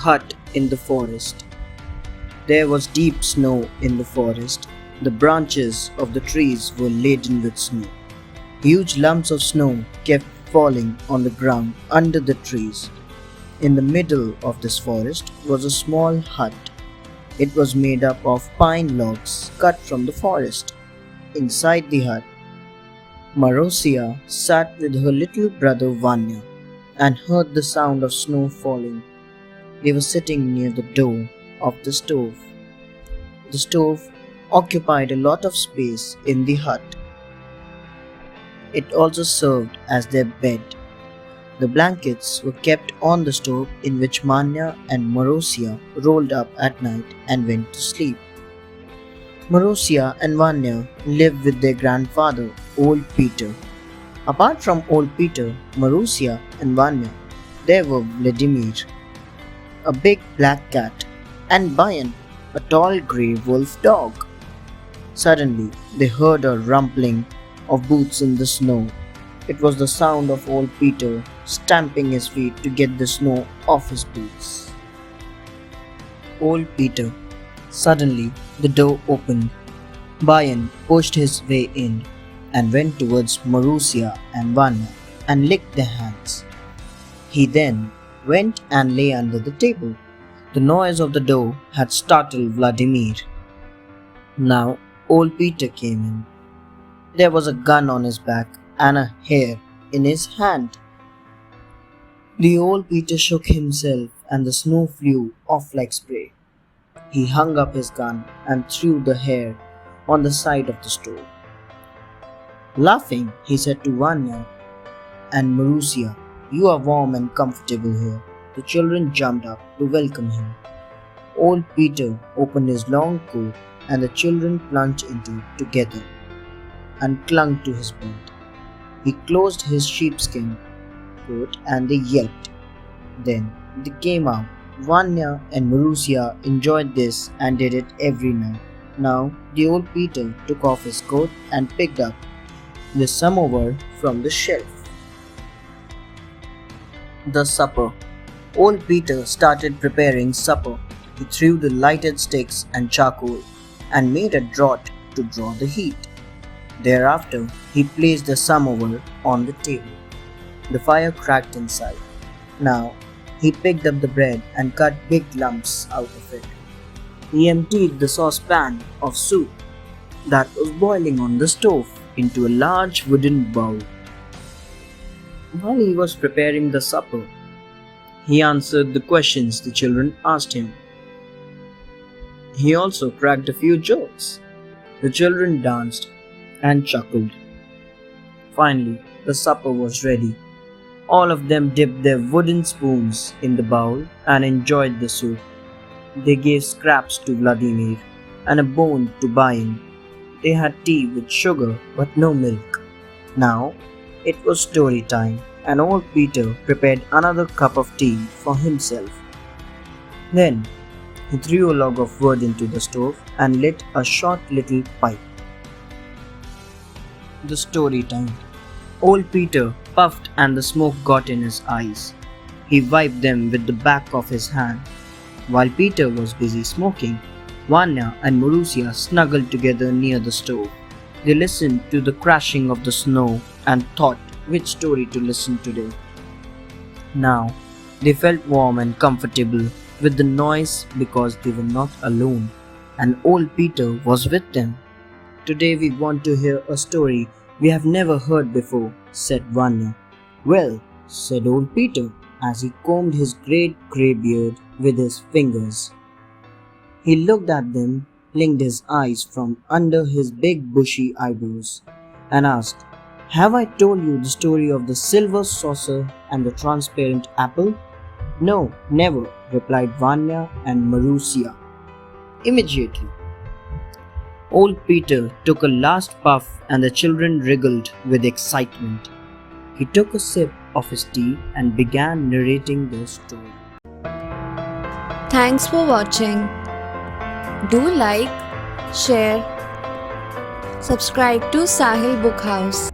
hut in the forest. There was deep snow in the forest. The branches of the trees were laden with snow. Huge lumps of snow kept falling on the ground under the trees. In the middle of this forest was a small hut. It was made up of pine logs cut from the forest. Inside the hut, Marosia sat with her little brother Vanya and heard the sound of snow falling. They were sitting near the door of the stove. The stove occupied a lot of space in the hut. It also served as their bed. The blankets were kept on the stove in which Manya and Marosia rolled up at night and went to sleep. Marosia and Vanya lived with their grandfather, Old Peter. Apart from Old Peter, Marosia and Vanya, there were Vladimir, a big black cat, and Bayan, a tall grey wolf dog. Suddenly, they heard a rumbling of boots in the snow. It was the sound of Old Peter stamping his feet to get the snow off his boots. Old Peter. Suddenly, the door opened. Bayan pushed his way in and went towards Marusia and Vanya and licked their hands. He then went and lay under the table. The noise of the door had startled Vladimir. Now, Old Peter came in. There was a gun on his back and a hair in his hand. The Old Peter shook himself and the snow flew off like spray. He hung up his gun and threw the hair on the side of the stove. Laughing, he said to Vanya and Marusia, "You are warm and comfortable here." The children jumped up to welcome him. Old Peter opened his long coat and the children plunged into it together and clung to his bed. He closed his sheepskin coat and they yelped. Then they came out. Vanya and Marusia enjoyed this and did it every night. Now the Old Peter took off his coat and picked up the samovar from the shelf. The supper. Old Peter started preparing supper. He threw the lighted sticks and charcoal and made a draught to draw the heat. Thereafter, he placed the samovar on the table. The fire cracked inside. Now, he picked up the bread and cut big lumps out of it. He emptied the saucepan of soup that was boiling on the stove into a large wooden bowl. While he was preparing the supper, he answered the questions the children asked him. He also cracked a few jokes. The children danced and chuckled. Finally, the supper was ready. All of them dipped their wooden spoons in the bowl and enjoyed the soup. They gave scraps to Vladimir and a bone to Bayan. They had tea with sugar but no milk. Now it was story time, and Old Peter prepared another cup of tea for himself. Then he threw a log of wood into the stove and lit a short little pipe. The story time. Old Peter puffed and the smoke got in his eyes. He wiped them with the back of his hand. While Peter was busy smoking, Vanya and Marusia snuggled together near the stove. They listened to the crashing of the snow and thought which story to listen today. Now, they felt warm and comfortable with the noise because they were not alone, and Old Peter was with them. "Today we want to hear a story we have never heard before," said Vanya. "Well," said Old Peter as he combed his great grey beard with his fingers. He looked at them, blinked his eyes from under his big bushy eyebrows, and asked, "Have I told you the story of the silver saucer and the transparent apple?" "No, never," replied Vanya and Marusia immediately. Old Peter took a last puff and the children wriggled with excitement. He took a sip of his tea and began narrating the story. Thanks for watching. Do like, share, subscribe to Sahil Book House.